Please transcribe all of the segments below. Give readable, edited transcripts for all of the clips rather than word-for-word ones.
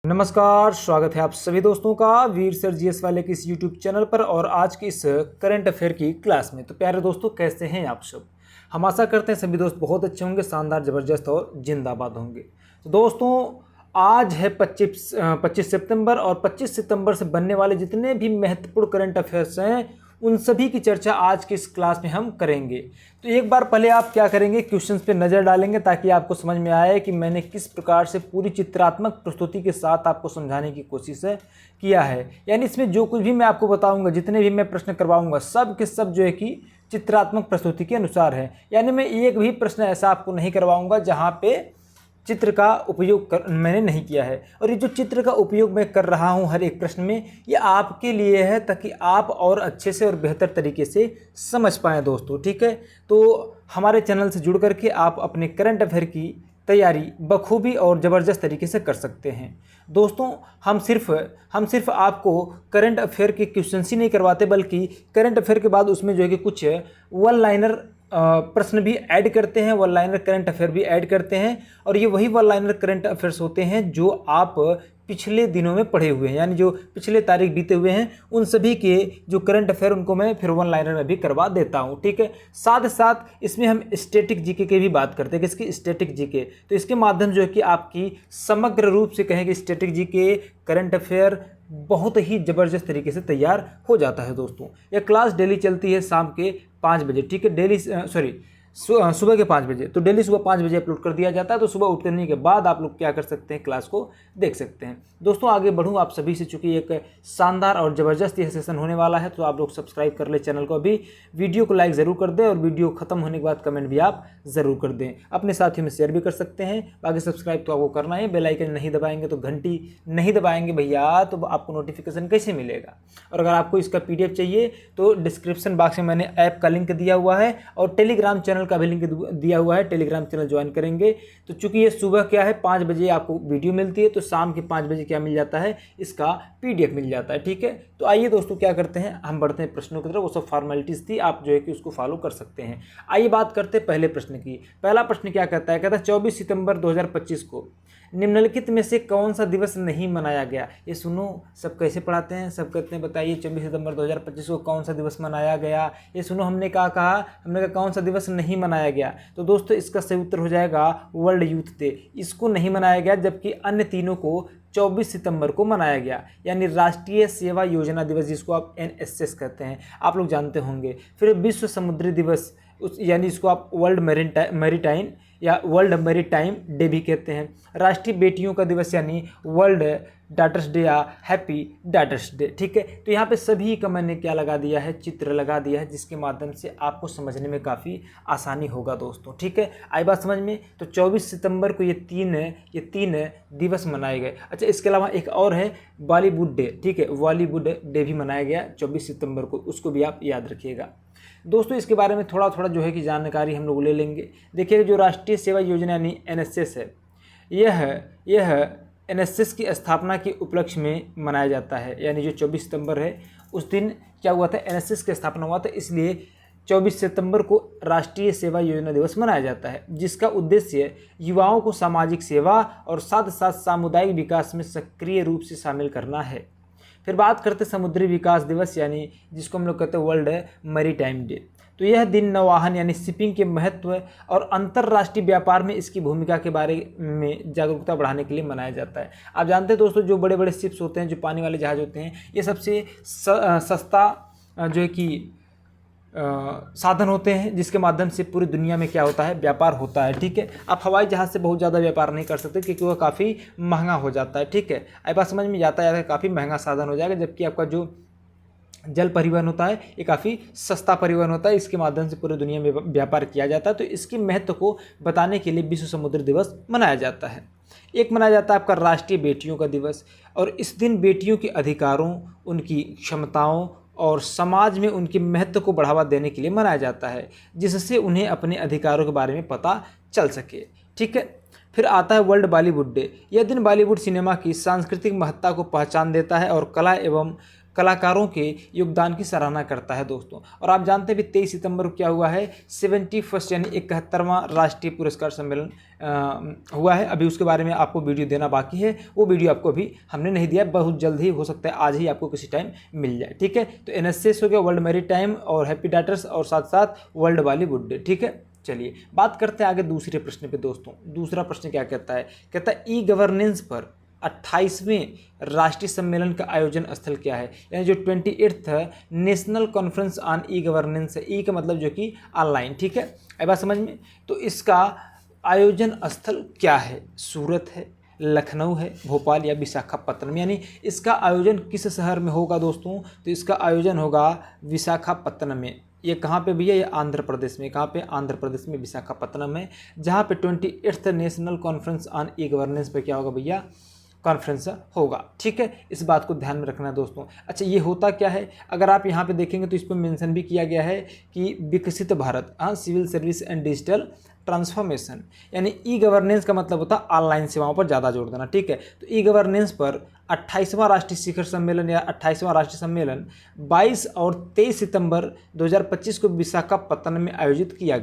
नमस्कार, स्वागत है आप सभी दोस्तों का वीर सर जीएस वाले के इस यूट्यूब चैनल पर और आज की इस करंट अफेयर की क्लास में। तो प्यारे दोस्तों, कैसे हैं आप सब। हम आशा करते हैं सभी दोस्त बहुत अच्छे होंगे, शानदार, ज़बरदस्त और जिंदाबाद होंगे। तो दोस्तों, आज है 25 सितंबर और 25 सितंबर से बनने वाले जितने भी महत्वपूर्ण करंट अफेयर्स हैं उन सभी की चर्चा आज की इस क्लास में हम करेंगे। तो एक बार पहले आप क्या करेंगे, क्वेश्चंस पे नज़र डालेंगे ताकि आपको समझ में आए कि मैंने किस प्रकार से पूरी चित्रात्मक प्रस्तुति के साथ आपको समझाने की कोशिश किया है। यानी इसमें जो कुछ भी मैं आपको बताऊंगा, जितने भी मैं प्रश्न करवाऊंगा, सब के सब जो है कि चित्रात्मक प्रस्तुति के अनुसार है। यानी मैं एक भी प्रश्न ऐसा आपको नहीं करवाऊँगा जहाँ पे चित्र का उपयोग मैंने नहीं किया है। और ये जो चित्र का उपयोग मैं कर रहा हूँ हर एक प्रश्न में, ये आपके लिए है ताकि आप और अच्छे से और बेहतर तरीके से समझ पाएँ दोस्तों। ठीक है, तो हमारे चैनल से जुड़ करके आप अपने करंट अफेयर की तैयारी बखूबी और ज़बरदस्त तरीके से कर सकते हैं। दोस्तों, हम सिर्फ आपको करंट अफेयर के क्वेश्चन ही नहीं करवाते, बल्कि करंट अफेयर के बाद उसमें जो है कि कुछ वन लाइनर प्रश्न भी ऐड करते हैं, वन लाइनर करंट अफेयर भी ऐड करते हैं। और ये वही वन लाइनर करंट अफेयर्स होते हैं जो आप पिछले दिनों में पढ़े हुए हैं, यानी जो पिछले तारीख बीते हुए हैं उन सभी के जो करंट अफेयर उनको मैं फिर वन लाइनर में भी करवा देता हूं। ठीक है, साथ साथ इसमें हम स्टैटिक जीके की भी बात करते हैं। किसकी? Static GK. तो इसके माध्यम जो है कि आपकी समग्र रूप से कहें कि स्टैटिक जीके करंट अफेयर बहुत ही ज़बरदस्त तरीके से तैयार हो जाता है दोस्तों। यह क्लास डेली चलती है शाम के 5 बजे। ठीक है, डेली सुबह के 5 बजे। तो डेली सुबह 5 बजे अपलोड कर दिया जाता है। तो सुबह उठने के बाद आप लोग क्या कर सकते हैं, क्लास को देख सकते हैं। दोस्तों, आगे बढ़ूँ आप सभी से, चूँकि एक शानदार और ज़बरदस्त यह सेशन होने वाला है, तो आप लोग सब्सक्राइब कर ले चैनल को, अभी वीडियो को लाइक ज़रूर कर दें और वीडियो खत्म होने के बाद कमेंट भी आप ज़रूर कर दें। अपने साथियों में शेयर भी कर सकते हैं। बाकी सब्सक्राइब तो आपको करना है, बेल आइकन नहीं दबाएंगे तो घंटी नहीं दबाएंगे भैया तो आपको नोटिफिकेशन कैसे मिलेगा। और अगर आपको इसका PDF चाहिए तो डिस्क्रिप्शन बॉक्स में मैंने ऐप का लिंक दिया हुआ है और टेलीग्राम चैनल का भी लिंक दिया हुआ है। टेलीग्राम चैनल ज्वाइन करेंगे तो चूंकि ये सुबह क्या है 5 बजे आपको वीडियो मिलती है, तो शाम के 5 बजे क्या मिल जाता है, इसका PDF मिल जाता है। ठीक है, तो आइए दोस्तों क्या करते हैं, हम बढ़ते हैं प्रश्नों की तरफ। वो सब फॉर्मेलिटीज़ थी, आप जो है कि उसको फॉलो कर सकते हैं। आइए बात करते हैं पहले प्रश्न की। पहला प्रश्न क्या कहता है, कहता है 24 सितंबर 2025 को निम्नलिखित में से कौन सा दिवस नहीं मनाया गया। ये सुनो, सब कैसे पढ़ाते हैं, सब कहते हैं बताइए 24 सितंबर 2025 को कौन सा दिवस मनाया गया। ये सुनो, हमने कहा कौन सा दिवस नहीं मनाया गया। तो दोस्तों इसका सही उत्तर हो जाएगा वर्ल्ड यूथ डे। इसको नहीं मनाया गया, जबकि अन्य तीनों को 24 सितंबर को मनाया गया, यानी राष्ट्रीय सेवा योजना दिवस, जिसको आप NSS कहते हैं, आप लोग जानते होंगे। फिर विश्व समुद्री दिवस, यानी इसको आप वर्ल्ड मैरीटाइम या वर्ल्ड मैरीटाइम डे भी कहते हैं। राष्ट्रीय बेटियों का दिवस यानी वर्ल्ड डॉटर्स डे या हैप्पी डॉटर्स डे। ठीक है, तो यहाँ पे सभी का मैंने क्या लगा दिया है, चित्र लगा दिया है, जिसके माध्यम से आपको समझने में काफ़ी आसानी होगा दोस्तों। ठीक है, आई बात समझ में। तो 24 सितंबर को ये तीन दिवस मनाए गए। अच्छा, इसके अलावा एक और है बॉलीवुड डे। ठीक है, बॉलीवुड डे भी मनाया गया 24 सितंबर को, उसको भी आप याद रखिएगा दोस्तों। इसके बारे में थोड़ा थोड़ा जो है कि जानकारी हम लोग ले लेंगे। देखिए, जो राष्ट्रीय सेवा योजना यानी NSS है, यह NSS की स्थापना के उपलक्ष्य में मनाया जाता है। यानी जो 24 सितंबर है उस दिन क्या हुआ था, NSS की स्थापना हुआ था, इसलिए 24 सितंबर को राष्ट्रीय सेवा योजना दिवस मनाया जाता है, जिसका उद्देश्य युवाओं को सामाजिक सेवा और साथ साथ सामुदायिक विकास में सक्रिय रूप से शामिल करना है। फिर बात करते समुद्री विकास दिवस, यानी जिसको हम लोग कहते हैं वर्ल्ड मैरीटाइम डे। तो यह दिन नौवहन यानी शिपिंग के महत्व और अंतर्राष्ट्रीय व्यापार में इसकी भूमिका के बारे में जागरूकता बढ़ाने के लिए मनाया जाता है। आप जानते हैं दोस्तों, जो बड़े बड़े शिप्स होते हैं, जो पानी वाले जहाज होते हैं, ये सबसे सस्ता जो है कि साधन होते हैं, जिसके माध्यम से पूरी दुनिया में क्या होता है, व्यापार होता है। ठीक है, आप हवाई जहाज़ से बहुत ज़्यादा व्यापार नहीं कर सकते क्योंकि वह काफ़ी महंगा हो जाता है। ठीक है, आई बात समझ में, यातायात है काफ़ी महंगा साधन हो जाएगा, जबकि आपका जो जल परिवहन होता है ये काफ़ी सस्ता परिवहन होता है, इसके माध्यम से पूरी दुनिया में व्यापार किया जाता है। तो इसके महत्व को बताने के लिए विश्व समुद्री दिवस मनाया जाता है। एक मनाया जाता है आपका राष्ट्रीय बेटियों का दिवस, और इस दिन बेटियों के अधिकारों, उनकी क्षमताओं और समाज में उनके महत्व को बढ़ावा देने के लिए मनाया जाता है, जिससे उन्हें अपने अधिकारों के बारे में पता चल सके। ठीक है, फिर आता है वर्ल्ड बॉलीवुड डे। यह दिन बॉलीवुड सिनेमा की सांस्कृतिक महत्ता को पहचान देता है और कला एवं कलाकारों के योगदान की सराहना करता है दोस्तों। और आप जानते हैं भी 23 सितंबर को क्या हुआ है, 71st यानी 71वां राष्ट्रीय पुरस्कार सम्मेलन हुआ है। अभी उसके बारे में आपको वीडियो देना बाकी है, वो वीडियो आपको अभी हमने नहीं दिया, बहुत जल्द ही हो सकता है आज ही आपको किसी टाइम मिल जाए, ठीक है। तो NSS हो गया, वर्ल्ड मैरी टाइम और हैप्पी डॉटर्स, और साथ साथ वर्ल्ड बॉलीवुड डे, ठीक है। चलिए बात करते हैं आगे दूसरे प्रश्न पे दोस्तों। दूसरा प्रश्न क्या कहता है, कहता है ई गवर्नेंस पर 28वें राष्ट्रीय सम्मेलन का आयोजन स्थल क्या है, यानी जो 28th national conference on e governance है, ई का मतलब जो कि ऑनलाइन, ठीक है। अब बात समझ में, तो इसका आयोजन स्थल क्या है, सूरत है, लखनऊ है, भोपाल या विशाखापत्तनम, यानी इसका आयोजन किस शहर में होगा दोस्तों, तो इसका आयोजन होगा विशाखापत्तनम में। ये कहाँ पे भैया, ये आंध्र प्रदेश में, कहाँ पे, आंध्र प्रदेश में विशाखापत्तनम में, जहाँ पे 28th national conference on e governance पे क्या होगा भैया, कॉन्फ्रेंस होगा, ठीक है। इस बात को ध्यान में रखना है दोस्तों। अच्छा ये होता क्या है, अगर आप यहाँ पे देखेंगे तो इस पर मेंशन भी किया गया है कि विकसित Bharat, civil service and digital transformation, यानी ई गवर्नेंस का मतलब होता है ऑनलाइन सेवाओं पर ज़्यादा जोर देना, ठीक है। तो ई गवर्नेंस पर 28वां राष्ट्रीय शिखर सम्मेलन या 28वां राष्ट्रीय सम्मेलन 22 और 23 सितंबर 2025 को विशाखापत्तनम में आयोजित किया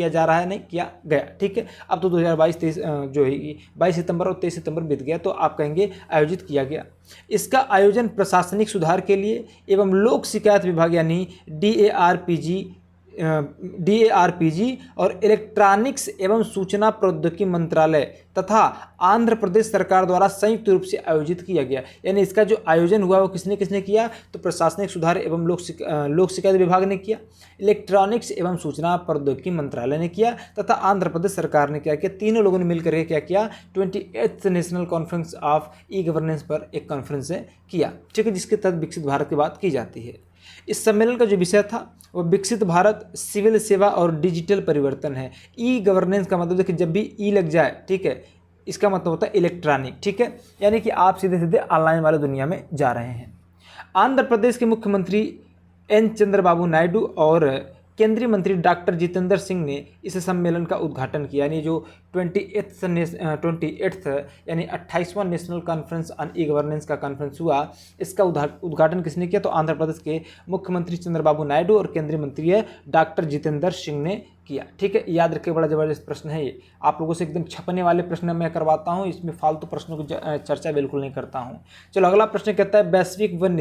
जा रहा है, नहीं किया गया, ठीक है। अब तो 2022-23 जो है 22 सितंबर और 23 सितंबर बीत गया, तो आप कहेंगे आयोजित किया गया। इसका आयोजन प्रशासनिक सुधार के लिए एवं लोक शिकायत विभाग यानी DARPG और इलेक्ट्रॉनिक्स एवं सूचना प्रौद्योगिकी मंत्रालय तथा आंध्र प्रदेश सरकार द्वारा संयुक्त रूप से आयोजित किया गया। यानी इसका जो आयोजन हुआ वो किसने किसने किया, तो प्रशासनिक सुधार एवं लोक शिकायत विभाग ने किया, इलेक्ट्रॉनिक्स एवं सूचना प्रौद्योगिकी मंत्रालय ने किया तथा आंध्र प्रदेश सरकार ने क्या किया, तीनों लोगों ने मिलकर क्या किया, 28th national conference of e governance पर एक कॉन्फ्रेंस किया, ठीक है, जिसके तहत विकसित भारत की बात की जाती है। इस सम्मेलन का जो विषय था वो विकसित भारत, सिविल सेवा और डिजिटल परिवर्तन है। ई गवर्नेंस का मतलब देखिए, जब भी ई लग जाए, ठीक है, इसका मतलब होता है इलेक्ट्रॉनिक, ठीक है, यानी कि आप सीधे सीधे ऑनलाइन वाले दुनिया में जा रहे हैं। आंध्र प्रदेश के मुख्यमंत्री N चंद्रबाबू नायडू और केंद्रीय मंत्री डॉक्टर जितेंद्र सिंह ने इस सम्मेलन का उद्घाटन किया, यानी जो 28th यानी 28वां national conference on e governance का कॉन्फ्रेंस हुआ, इसका उद्घाटन किसने किया, तो आंध्र प्रदेश के मुख्यमंत्री चंद्रबाबू नायडू और केंद्रीय मंत्री डॉक्टर जितेंद्र सिंह ने किया, ठीक है। याद रखिए, बड़ा जबरदस्त प्रश्न है ये, आप लोगों से एकदम छपने वाले प्रश्न मैं करवाता हूँ, इसमें फालतू प्रश्नों की चर्चा बिल्कुल नहीं करता हूँ। चलो अगला प्रश्न कहता है वैश्विक वन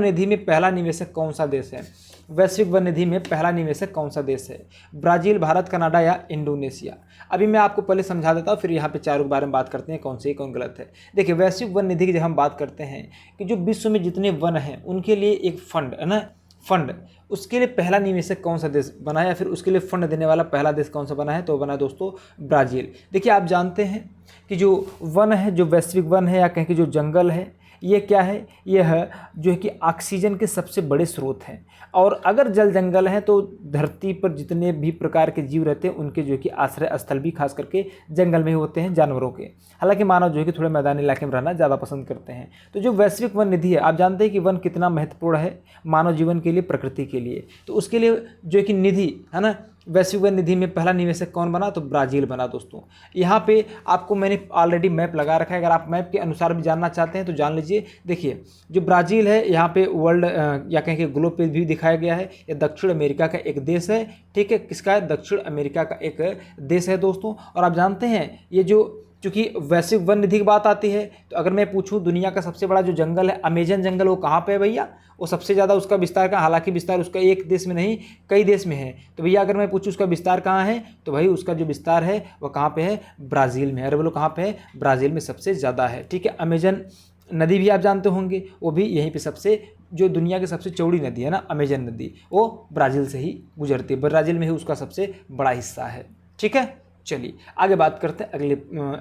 निधि में पहला निवेशक कौन सा देश है, वैश्विक वन निधि में पहला निवेशक कौन सा देश है, ब्राज़ील, भारत, कनाडा या इंडोनेशिया। अभी मैं आपको पहले समझा देता हूँ, फिर यहाँ पे चारों के बारे में बात करते हैं, कौन सही कौन गलत है। देखिए वैश्विक वन निधि की जब हम बात करते हैं कि जो विश्व में जितने वन हैं उनके लिए एक फंड है ना, फंड, उसके लिए पहला निवेशक कौन सा देश बना है, या फिर उसके लिए फंड देने वाला पहला देश कौन सा बना है, तो बना दोस्तों ब्राज़ील। देखिए आप जानते हैं कि जो वन है, जो वैश्विक वन है या कहें कि जो जंगल है, ये क्या है, ये है जो है कि ऑक्सीजन के सबसे बड़े स्रोत हैं। और अगर जल जंगल हैं तो धरती पर जितने भी प्रकार के जीव रहते हैं उनके जो है कि आश्रय स्थल भी खास करके जंगल में ही होते हैं, जानवरों के। हालांकि मानव जो है कि थोड़े मैदानी इलाके में रहना ज़्यादा पसंद करते हैं। तो जो वैश्विक वन निधि है, आप जानते हैं कि वन कितना महत्वपूर्ण है मानव जीवन के लिए, प्रकृति के लिए। तो उसके लिए जो है कि निधि है ना, वैश्विक वन निधि में पहला निवेशक कौन बना, तो ब्राज़ील बना दोस्तों। यहाँ पे आपको मैंने ऑलरेडी मैप लगा रखा है, अगर आप मैप के अनुसार भी जानना चाहते हैं तो जान लीजिए। देखिए जो ब्राज़ील है यहाँ पे वर्ल्ड या कहें कि ग्लोब पे भी दिखाया गया है, ये दक्षिण अमेरिका का एक देश है, ठीक है, किसका है, दक्षिण अमेरिका का एक देश है दोस्तों। और आप जानते हैं ये जो चूँकि वैश्विक वन निधि की बात आती है, तो अगर मैं पूछूं दुनिया का सबसे बड़ा जो जंगल है अमेजन जंगल, वो कहाँ पे है भैया, वो सबसे ज़्यादा उसका विस्तार कहाँ, हालांकि विस्तार उसका एक देश में नहीं कई देश में है। तो भैया अगर मैं पूछूं उसका विस्तार कहाँ है, तो भाई उसका जो विस्तार है वह कहाँ पे है, ब्राज़ील में है। अरे बोलो कहाँ पे है, ब्राज़ील में सबसे ज़्यादा है, ठीक है। अमेजन नदी भी आप जानते होंगे, वो भी यहीं पर सबसे, जो दुनिया की सबसे चौड़ी नदी है ना अमेजन नदी, वो ब्राज़ील से ही गुजरती है, ब्राज़ील में ही उसका सबसे बड़ा हिस्सा है, ठीक है। चलिए आगे बात करते हैं अगले,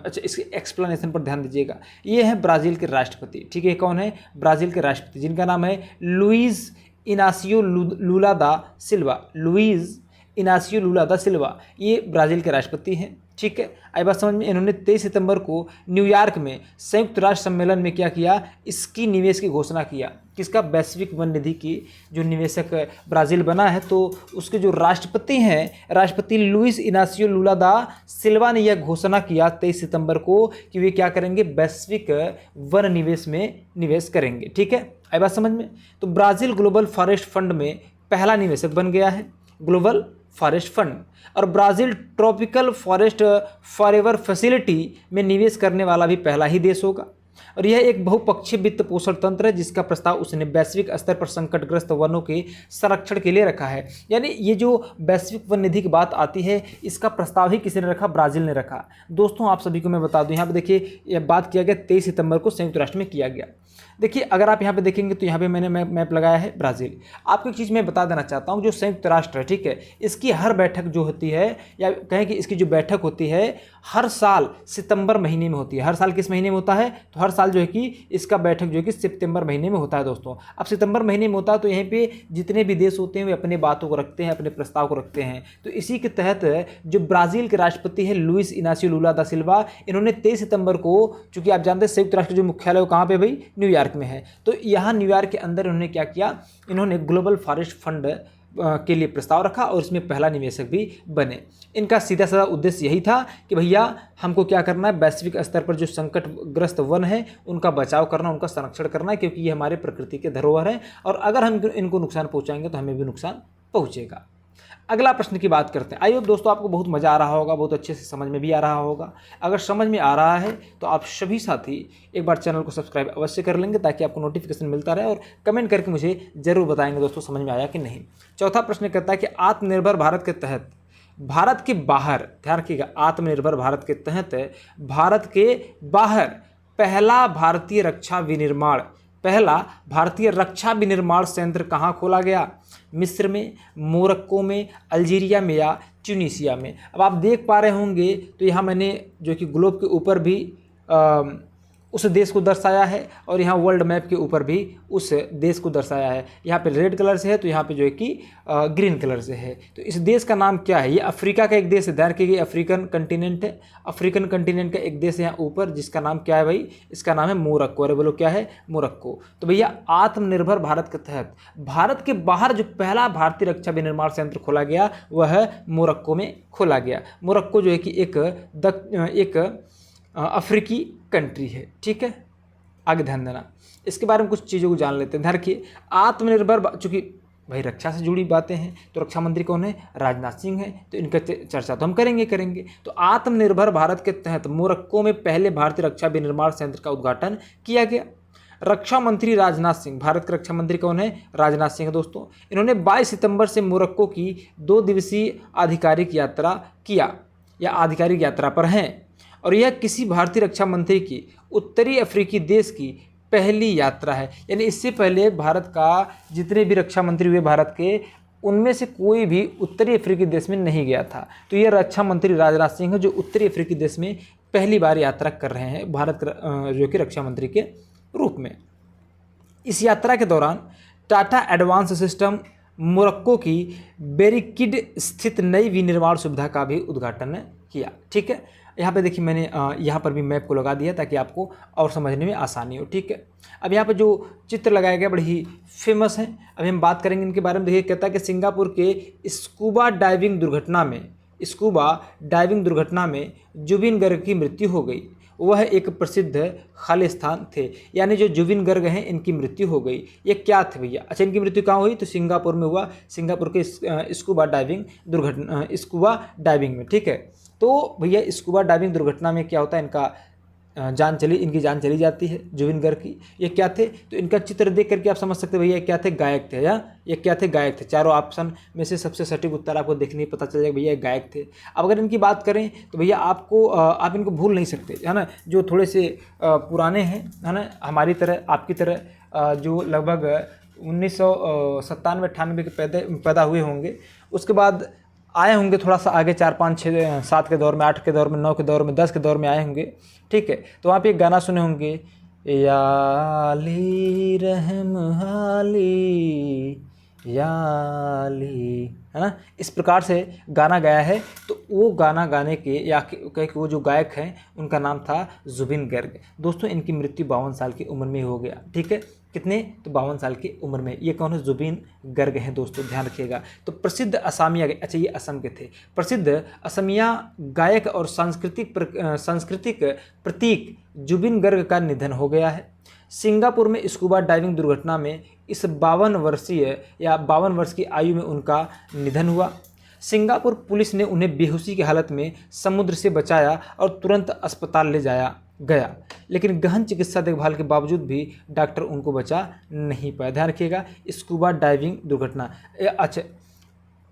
अच्छा इसके एक्सप्लेनेशन पर ध्यान दीजिएगा। ये है ब्राज़ील के राष्ट्रपति, ठीक है, कौन है, ब्राज़ील के राष्ट्रपति जिनका नाम है लुइज इनासियो लुला दा सिल्वा, लुइज इनासियो लूला दा सिल्वा, ये ब्राज़ील के राष्ट्रपति हैं। ठीक है, आई बात समझ में। इन्होंने 23 सितंबर को न्यूयॉर्क में संयुक्त राष्ट्र सम्मेलन में क्या किया, इसकी निवेश की घोषणा किया। किसका? वैश्विक वन निधि की जो निवेशक ब्राज़ील बना है, तो उसके जो राष्ट्रपति हैं, राष्ट्रपति लुइस इनासियो लूला दा सिल्वा ने यह घोषणा किया 23 सितंबर को कि वे क्या करेंगे, वैश्विक वन निवेश में निवेश करेंगे। ठीक है, आई बात समझ में। तो ब्राज़ील ग्लोबल फॉरेस्ट फंड में पहला निवेशक बन गया है, ग्लोबल फॉरेस्ट फंड। और Brazil tropical forest forever facility में निवेश करने वाला भी पहला ही देश होगा। और यह एक बहुपक्षीय वित्त पोषण तंत्र है जिसका प्रस्ताव उसने वैश्विक स्तर पर संकटग्रस्त वनों के संरक्षण के लिए रखा है। यानी ये जो वैश्विक वन निधि की बात आती है, इसका प्रस्ताव ही किसी ने रखा, ब्राज़ील ने रखा। दोस्तों आप सभी को मैं बता दूं, यहाँ पे देखिए यह बात किया गया 23 सितंबर को संयुक्त राष्ट्र में किया गया। देखिए अगर आप यहाँ पे देखेंगे तो यहाँ पे मैंने मैप लगाया है ब्राज़ील। आपको एक चीज़ मैं बता देना चाहता हूँ, जो संयुक्त राष्ट्र है, ठीक है, इसकी हर बैठक जो होती है, या कहें कि इसकी जो बैठक होती है, हर साल सितंबर महीने में होती है। हर साल किस महीने में होता है? तो हर साल जो है कि इसका बैठक जो है कि सितंबर महीने में होता है दोस्तों। अब सितंबर महीने में होता है तो यहीं पे जितने भी देश होते हैं वे अपने बातों को रखते हैं, अपने प्रस्ताव को रखते हैं। तो इसी के तहत जो ब्राज़ील के राष्ट्रपति है लुइस इनासियो लूला दा सिल्वा, इन्होंने 23 सितंबर को, चूंकि आप जानते हैं संयुक्त राष्ट्र जो मुख्यालय वो कहाँ पे भाई, न्यूयॉर्क में है, तो यहाँ न्यूयॉर्क के अंदर उन्होंने क्या किया, इन्होंने ग्लोबल फॉरेस्ट फंड के लिए प्रस्ताव रखा और इसमें पहला निवेशक भी बने। इनका सीधा साधा उद्देश्य यही था कि भैया हमको क्या करना है, वैश्विक स्तर पर जो संकटग्रस्त वन है उनका बचाव करना, उनका संरक्षण करना है, क्योंकि ये हमारे प्रकृति के धरोहर हैं और अगर हम इनको नुकसान पहुंचाएंगे तो हमें भी नुकसान पहुंचेगा। अगला प्रश्न की बात करते हैं। आई होप दोस्तों आपको बहुत मज़ा आ रहा होगा, बहुत अच्छे से समझ में भी आ रहा होगा। अगर समझ में आ रहा है तो आप सभी साथी एक बार चैनल को सब्सक्राइब अवश्य कर लेंगे ताकि आपको नोटिफिकेशन मिलता रहे, और कमेंट करके मुझे ज़रूर बताएंगे दोस्तों समझ में आया कि नहीं। चौथा प्रश्न कहता है कि आत्मनिर्भर भारत के तहत भारत के बाहर, ध्यान रखिएगा, आत्मनिर्भर भारत के तहत भारत के बाहर पहला भारतीय रक्षा विनिर्माण संयंत्र कहाँ खोला गया? मिस्र में, मोरक्को में, अल्जीरिया में या ट्यूनीशिया में। अब आप देख पा रहे होंगे तो यहाँ मैंने जो कि ग्लोब के ऊपर भी उस देश को दर्शाया है और यहाँ वर्ल्ड मैप के ऊपर भी उस देश को दर्शाया है। यहाँ पे रेड कलर से है तो यहाँ पे जो है कि ग्रीन कलर से है। तो इस देश का नाम क्या है? ये अफ्रीका का एक देश है, ध्यान रखिए, अफ्रीकन कंटिनेंट है। अफ्रीकन कंटिनेंट का एक देश है यहाँ ऊपर, जिसका नाम क्या है भाई? इसका नाम है मोरक्को। अरे बोलो क्या है? मोरक्को। तो भैया आत्मनिर्भर भारत के तहत भारत के बाहर जो पहला भारतीय रक्षा विनिर्माण संयंत्र खोला गया वह मोरक्को में खोला गया। मोरक्को जो है कि एक अफ्रीकी कंट्री है। ठीक है, आगे ध्यान देना, इसके बारे में कुछ चीज़ों को जान लेते हैं। ध्यान रखिए, आत्मनिर्भर, चूँकि भाई रक्षा से जुड़ी बातें हैं तो रक्षा मंत्री कौन है? राजनाथ सिंह है, तो इनका चर्चा तो हम करेंगे। तो आत्मनिर्भर भारत के तहत मोरक्को में पहले भारतीय रक्षा विनिर्माण संयंत्र का उद्घाटन किया गया। रक्षा मंत्री राजनाथ सिंह, भारत के रक्षा मंत्री कौन है? राजनाथ सिंह दोस्तों। इन्होंने 22 सितंबर से मोरक्को की 2 दिवसीय आधिकारिक यात्रा पर हैं, और यह किसी भारतीय रक्षा मंत्री की उत्तरी अफ्रीकी देश की पहली यात्रा है। यानी इससे पहले भारत का जितने भी रक्षा मंत्री हुए भारत के, उनमें से कोई भी उत्तरी अफ्रीकी देश में नहीं गया था। तो यह रक्षा मंत्री राजनाथ सिंह है जो उत्तरी अफ्रीकी देश में पहली बार यात्रा कर रहे हैं भारत जो कि रक्षा मंत्री के रूप में। इस यात्रा के दौरान टाटा एडवांस सिस्टम मोरक्को की बेरिकिड स्थित नई विनिर्माण सुविधा का भी उद्घाटन किया। ठीक है, यहाँ पे देखिए मैंने यहाँ पर भी मैप को लगा दिया ताकि आपको और समझने में आसानी हो। ठीक है, अब यहाँ पे जो चित्र लगाया गया बड़ी ही फेमस है, अभी हम बात करेंगे इनके बारे में। देखिए कहता है कि सिंगापुर के स्कूबा डाइविंग दुर्घटना में जुबिन गर्ग की मृत्यु हो गई। वह एक प्रसिद्ध खाली स्थान थे, यानी जो जुबिन गर्ग हैं इनकी मृत्यु हो गई। ये क्या थे भैया? अच्छा, इनकी मृत्यु कहाँ हुई? तो सिंगापुर में हुआ, सिंगापुर के स्कूबा डाइविंग में। ठीक है, तो भैया स्कूबा डाइविंग दुर्घटना में क्या होता है, इनकी जान चली जाती है जुबिन गर्ग की। ये क्या थे? तो इनका चित्र देख करके आप समझ सकते हैं भैया क्या थे? गायक थे। या ये क्या थे? गायक थे। चारों ऑप्शन में से सबसे सटीक उत्तर आपको देखने पता चल जाएगा, भैया ये गायक थे। अब अगर इनकी बात करें तो भैया आप इनको भूल नहीं सकते, है ना, जो थोड़े से पुराने हैं, है ना, हमारी तरह आपकी तरह जो लगभग 1997-98 के पैदा हुए होंगे, उसके बाद आए होंगे थोड़ा सा आगे 4, 5, 6, 7 के दौर में, 8 के दौर में, 9 के दौर में, 10 के दौर में आए होंगे। ठीक है, तो वहाँ पे एक गाना सुने होंगे, या अली रहम हाली याली, है ना, इस प्रकार से गाना गाया है। तो वो गाना गाने के या कह के वो जो गायक हैं उनका नाम था जुबिन गर्ग। दोस्तों इनकी मृत्यु 52 साल की उम्र में हो गया। ठीक है, कितने, तो 52 साल की उम्र में। ये कौन है, जुबिन गर्ग हैं दोस्तों, ध्यान रखिएगा। तो प्रसिद्ध असमिया, अच्छा ये असम के थे, प्रसिद्ध असमिया गायक और सांस्कृतिक प्रतीक जुबिन गर्ग का निधन हो गया है। सिंगापुर में स्कूबा डाइविंग दुर्घटना में इस 52 वर्ष की आयु में उनका निधन हुआ। सिंगापुर पुलिस ने उन्हें बेहोशी की हालत में समुद्र से बचाया और तुरंत अस्पताल ले जाया गया, लेकिन गहन चिकित्सा देखभाल के बावजूद भी डॉक्टर उनको बचा नहीं पाया। ध्यान रखिएगा, स्कूबा डाइविंग दुर्घटना। अच्छा,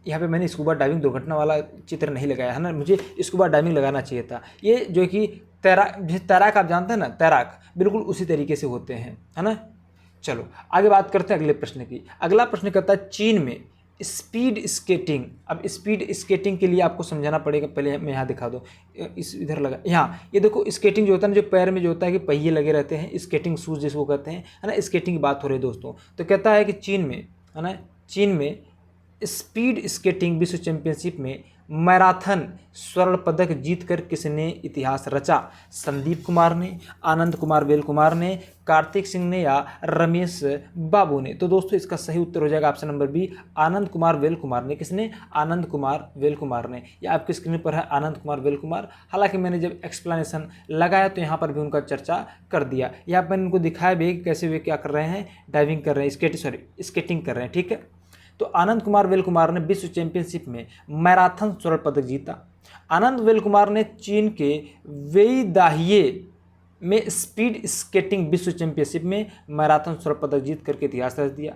यहाँ पे मैंने स्कूबा डाइविंग दुर्घटना वाला चित्र नहीं लगाया है ना, मुझे स्कूबा डाइविंग लगाना चाहिए था। ये जो कि तैराक आप जानते हैं ना, तैराक बिल्कुल उसी तरीके से होते हैं, है ना। चलो आगे बात करते हैं अगले प्रश्न की। अगला प्रश्न कहता है चीन में स्पीड स्केटिंग। अब स्पीड स्केटिंग के लिए आपको समझाना पड़ेगा, पहले मैं यहाँ दिखा दूँ, इस इधर लगा, यहाँ ये देखो स्केटिंग जो होता है ना, जो पैर में जो होता है कि पहिए लगे रहते हैं, स्केटिंग शूज जिसको कहते हैं, है ना, स्केटिंग की बात हो रही है दोस्तों। तो कहता है कि चीन में, है ना, चीन में स्पीड स्केटिंग विश्व चैंपियनशिप में मैराथन स्वर्ण पदक जीतकर किसने इतिहास रचा? संदीप कुमार ने, आनंद कुमार वेल कुमार ने, कार्तिक सिंह ने या रमेश बाबू ने? तो दोस्तों इसका सही उत्तर हो जाएगा option number B, Anand Kumar well Kumar ने। किसने? आनंद कुमार वेल कुमार ने। या आपकी स्क्रीन पर है आनंद कुमार वेल कुमार। हालांकि मैंने जब एक्सप्लेनेशन लगाया तो यहाँ पर भी उनका चर्चा कर दिया। यहाँ पर मैंने उनको दिखाया भी कैसे वे क्या कर रहे हैं, डाइविंग कर रहे हैं, स्केटिंग कर रहे हैं। ठीक है, तो आनंद कुमार वेल कुमार ने विश्व चैंपियनशिप में मैराथन स्वर्ण पदक जीता। आनंद वेल कुमार ने चीन के वेईदाहिये में स्पीड स्केटिंग विश्व चैंपियनशिप में मैराथन स्वर्ण पदक जीत करके इतिहास रच दिया।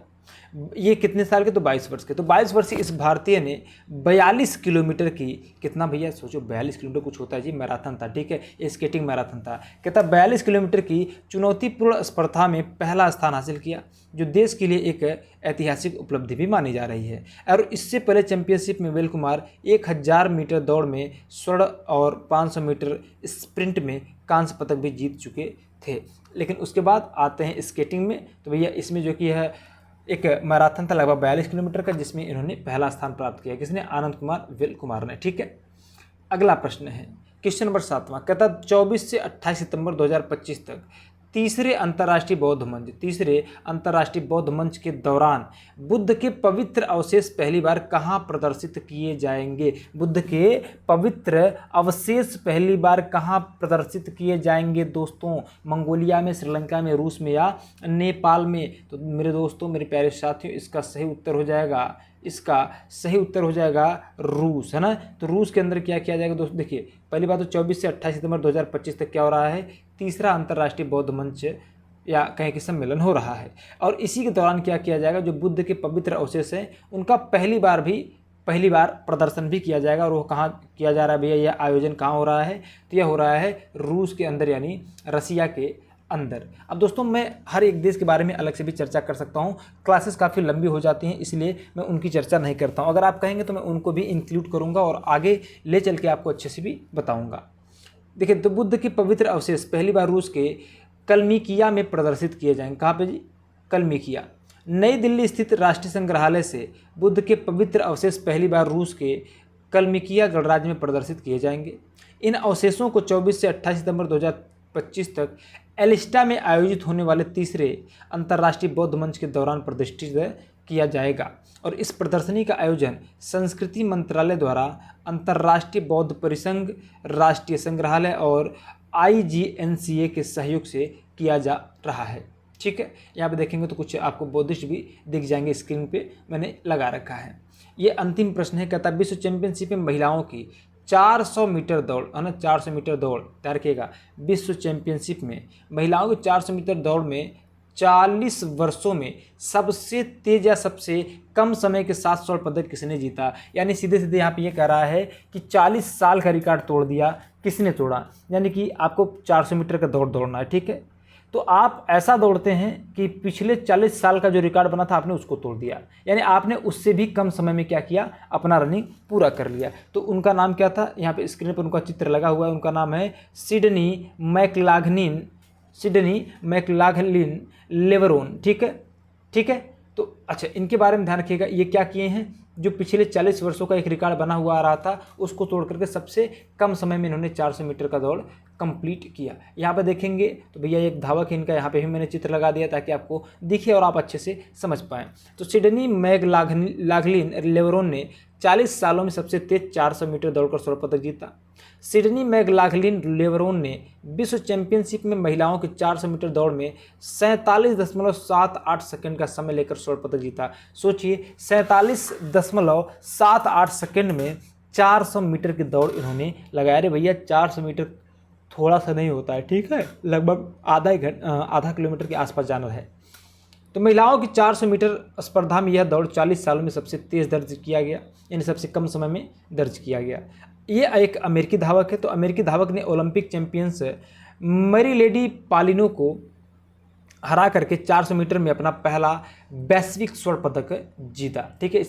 ये कितने साल के? तो 22 वर्ष के। तो 22 वर्षीय इस भारतीय ने 42 किलोमीटर की, कितना भैया सोचो, 42 किलोमीटर कुछ होता है जी, मैराथन था। ठीक है, ये स्केटिंग मैराथन था। कहता 42 किलोमीटर की चुनौतीपूर्ण स्पर्धा में पहला स्थान हासिल किया, जो देश के लिए एक ऐतिहासिक उपलब्धि भी मानी जा रही है। और इससे पहले चैंपियनशिप में वेल कुमार 1000 मीटर दौड़ में स्वर्ण और 500 मीटर स्प्रिंट में कांस्य पदक भी जीत चुके थे। लेकिन उसके बाद आते हैं स्केटिंग में। तो भैया इसमें जो कि है एक मैराथन था लगभग 42 किलोमीटर का, जिसमें इन्होंने पहला स्थान प्राप्त किया। किसने? आनंद कुमार वेल कुमार ने। ठीक है, अगला प्रश्न है क्वेश्चन नंबर 7वां। कहता 24 से 28 सितंबर 2025 तक तीसरे अंतर्राष्ट्रीय बौद्ध मंच के दौरान बुद्ध के पवित्र अवशेष पहली बार कहाँ प्रदर्शित किए जाएंगे? बुद्ध के पवित्र अवशेष पहली बार कहाँ प्रदर्शित किए जाएंगे दोस्तों? मंगोलिया में, श्रीलंका में, रूस में या नेपाल में? तो मेरे दोस्तों, मेरे प्यारे साथियों, इसका सही उत्तर हो जाएगा रूस, है ना। तो रूस के अंदर क्या किया जाएगा दोस्तों? देखिए पहली बात तो 24 से 28 सितंबर 2025 तक क्या हो रहा है? तीसरा अंतर्राष्ट्रीय बौद्ध मंच या कहें कि सम्मेलन हो रहा है। और इसी के दौरान क्या किया जाएगा? जो बुद्ध के पवित्र अवशेष हैं उनका पहली बार प्रदर्शन भी किया जाएगा। और वो कहाँ किया जा रहा है भैया? यह आयोजन कहाँ हो रहा है? तो यह हो रहा है रूस के अंदर, यानी रसिया के अंदर। अब दोस्तों मैं हर एक देश के बारे में अलग से भी चर्चा कर सकता हूँ, क्लासेस काफ़ी लंबी हो जाती हैं, इसलिए मैं उनकी चर्चा नहीं करता हूँ। अगर आप कहेंगे तो मैं उनको भी इंक्लूड करूँगा और आगे ले चल के आपको अच्छे से भी बताऊँगा। देखिए, तो बुद्ध के पवित्र अवशेष पहली बार रूस के कलमिकिया में प्रदर्शित किए जाएंगे। कहाँ पे जी? कलमिकिया। नई दिल्ली स्थित राष्ट्रीय संग्रहालय से बुद्ध के पवित्र अवशेष पहली बार रूस के कलमिकिया गणराज्य में प्रदर्शित किए जाएंगे। इन अवशेषों को 24 से 28 सितंबर 2025 तक एलिस्टा में आयोजित होने वाले तीसरे अंतर्राष्ट्रीय बौद्ध मंच के दौरान प्रदर्शित किया जाएगा। और इस प्रदर्शनी का आयोजन संस्कृति मंत्रालय द्वारा अंतर्राष्ट्रीय बौद्ध परिसंघ, राष्ट्रीय संग्रहालय और IGNCA के सहयोग से किया जा रहा है। ठीक है, यहाँ पे देखेंगे तो कुछ आपको बौद्धिस्ट भी दिख जाएंगे, स्क्रीन पे मैंने लगा रखा है। ये अंतिम प्रश्न है, कहता विश्व चैंपियनशिप में महिलाओं की 400 मीटर दौड़, है ना, 400 मीटर दौड़, तैयार रखिएगा। विश्व चैंपियनशिप में महिलाओं की 400 मीटर दौड़ में 40 वर्षों में सबसे तेज या सबसे कम समय के साथ स्वर्ण पदक किसने जीता? यानी सीधे सीधे यहाँ पे ये कह रहा है कि 40 साल का रिकॉर्ड तोड़ दिया। किसने तोड़ा? यानी कि आपको 400 मीटर का दौड़ दौड़ना है। ठीक है, तो आप ऐसा दौड़ते हैं कि पिछले 40 साल का जो रिकॉर्ड बना था आपने उसको तोड़ दिया, यानी आपने उससे भी कम समय में क्या किया? अपना रनिंग पूरा कर लिया। तो उनका नाम क्या था? यहाँ पे स्क्रीन पर उनका चित्र लगा हुआ है। उनका नाम है सिडनी मैकलाघलिन लेवरोन। ठीक है, तो अच्छा, इनके बारे में ध्यान रखिएगा, ये क्या किए हैं, जो पिछले 40 वर्षों का एक रिकॉर्ड बना हुआ आ रहा था उसको तोड़ करके सबसे कम समय में इन्होंने 400 मीटर का दौड़ कंप्लीट किया। यहाँ पे देखेंगे तो भैया एक धावक है इनका, यहाँ पे भी मैंने चित्र लगा दिया ताकि आपको दिखे और आप अच्छे से समझ पाएँ। तो सिडनी मैकलागलिन लेवरोन ने 40 सालों में सबसे तेज 400 मीटर दौड़कर स्वर्ण पदक जीता। सिडनी मैकलागलिन लेवरोन ने विश्व चैंपियनशिप में महिलाओं की 400 मीटर दौड़ में 47.78 सेकंड का समय लेकर स्वर्ण पदक जीता। सोचिए 47.78 सेकंड में 400 मीटर की दौड़ इन्होंने लगाया। अरे भैया 400 मीटर थोड़ा सा नहीं होता है, ठीक है, लगभग आधा किलोमीटर के आसपास जाना है। तो महिलाओं की 400 मीटर स्पर्धा में यह दौड़ 40 सालों में सबसे तेज़ दर्ज किया गया, यानी सबसे कम समय में दर्ज किया गया। ये एक अमेरिकी धावक है। तो अमेरिकी धावक ने ओलंपिक चैंपियंस मैरी लेडी पालिनो को हरा करके 400 मीटर में अपना पहला वैश्विक स्वर्ण पदक जीता। ठीक है,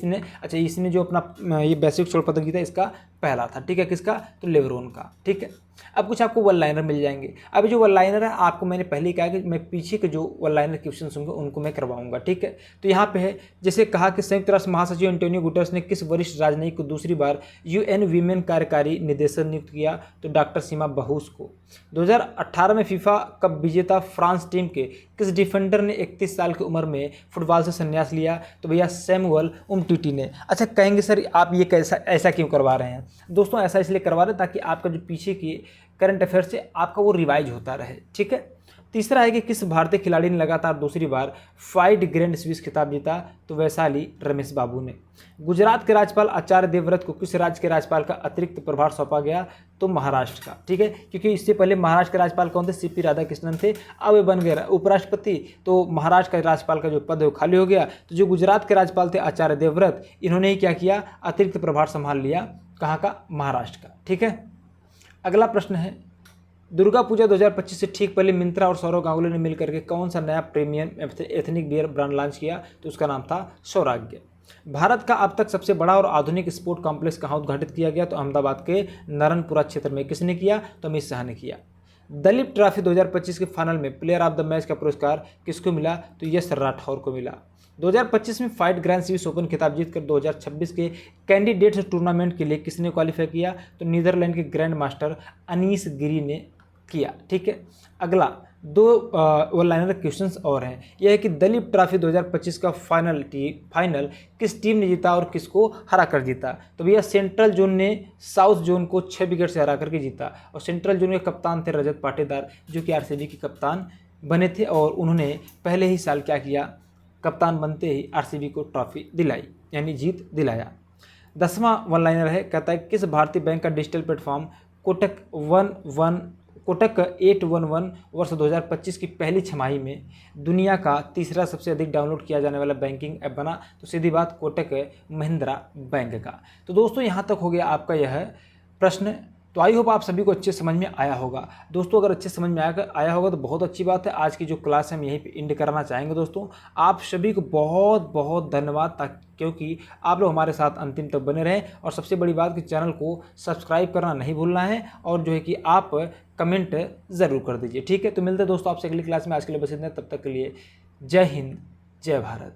इसने जो अपना ये वैश्विक स्वर्ण पदक जीता इसका पहला था। ठीक है, किसका, तो लेवरोन का। ठीक है, अब कुछ आपको वन लाइनर मिल जाएंगे। अब जो वन लाइनर है आपको मैंने पहले ही कहा कि मैं पीछे के जो वन लाइनर क्वेश्चन होंगे उनको मैं करवाऊंगा। ठीक है, तो यहाँ पे है, जैसे कहा कि संयुक्त राष्ट्र महासचिव एंटोनियो गुटेरेस ने किस वरिष्ठ राजनयिक को दूसरी बार UN वीमेन कार्यकारी निदेशक नियुक्त किया, तो डॉक्टर सीमा बहूस को। 2018 में फीफा कप विजेता फ्रांस टीम के किस डिफेंडर ने 31 साल की उम्र में फुटबॉल से संन्यास लिया, तो भैया सैमुअल उमटीटी ने। अच्छा, कहेंगे सर आप ये ऐसा क्यों करवा रहे हैं? दोस्तों ऐसा इसलिए करवा रहे हैं ताकि आपका जो पीछे की करंट अफेयर से आपका वो रिवाइज होता रहे। ठीक है, तीसरा है कि किस भारतीय खिलाड़ी ने लगातार दूसरी बार 5 ग्रैंड स्विस खिताब जीता, तो वैशाली रमेश बाबू ने। गुजरात के राज्यपाल आचार्य देवव्रत को किस राज्य के राज्यपाल का अतिरिक्त प्रभार सौंपा गया, तो महाराष्ट्र का। ठीक है, क्योंकि इससे पहले महाराष्ट्र के राज्यपाल कौन थे, CP राधाकृष्णन थे, अब वे बन गए उपराष्ट्रपति, तो महाराष्ट्र का राज्यपाल का जो पद है वो खाली हो गया। तो जो गुजरात के राज्यपाल थे आचार्य देवव्रत, इन्होंने ही क्या किया, अतिरिक्त प्रभार संभाल लिया, कहाँ का, महाराष्ट्र का। ठीक है, अगला प्रश्न है, दुर्गा पूजा 2025 से ठीक पहले मिंत्रा और सौरव गांगुली ने मिलकर के कौन सा नया premium ethnic beer brand launch किया, तो उसका नाम था सौराग्य। भारत का अब तक सबसे बड़ा और आधुनिक स्पोर्ट कॉम्प्लेक्स कहाँ उद्घाटित किया गया, तो अहमदाबाद के नारायणपुरा क्षेत्र में। किसने किया, तो अमित शाह ने किया। दलीप ट्रॉफी 2025 के फाइनल में प्लेयर ऑफ द मैच का पुरस्कार किसको मिला, तो यश राठौर को मिला। 2025 में 5 ग्रैंड स्विस ओपन खिताब जीतकर 2026 के कैंडिडेट्स टूर्नामेंट के लिए किसने क्वालिफाई किया, तो नीदरलैंड के ग्रैंड मास्टर अनीस गिरी ने किया। ठीक है, अगला 2 वन लाइनर क्वेश्चंस और हैं। यह है कि दलीप ट्रॉफी 2025 का फाइनल किस टीम ने जीता और किसको हरा कर जीता, तो भैया सेंट्रल जोन ने साउथ जोन को 6 विकेट से हरा करके जीता। और सेंट्रल जोन के कप्तान थे रजत पाटीदार, जो कि RCB के कप्तान बने थे, और उन्होंने पहले ही साल क्या किया, कप्तान बनते ही RCB को ट्रॉफी दिलाई, यानी जीत दिलाया। 10वां वन लाइनर है, कहता है किस भारतीय बैंक का डिजिटल प्लेटफॉर्म कोटक 811 वर्ष 2025 की पहली छमाही में दुनिया का तीसरा सबसे अधिक डाउनलोड किया जाने वाला बैंकिंग ऐप बना, तो सीधी बात कोटक महिंद्रा बैंक का। तो दोस्तों यहाँ तक हो गया आपका यह प्रश्न। तो आई होप आप सभी को अच्छे समझ में आया होगा। दोस्तों अगर अच्छे समझ में आया होगा तो बहुत अच्छी बात है। आज की जो क्लास है हम यहीं पे एंड करना चाहेंगे। दोस्तों आप सभी को बहुत बहुत धन्यवाद, क्योंकि आप लोग हमारे साथ अंतिम तक बने रहें। और सबसे बड़ी बात कि चैनल को सब्सक्राइब करना नहीं भूलना है, और जो है कि आप कमेंट ज़रूर कर दीजिए। ठीक है, तो मिलते हैं दोस्तों आपसे अगली क्लास में। आज के लिए बस इतना, तब तक के लिए जय हिंद, जय भारत।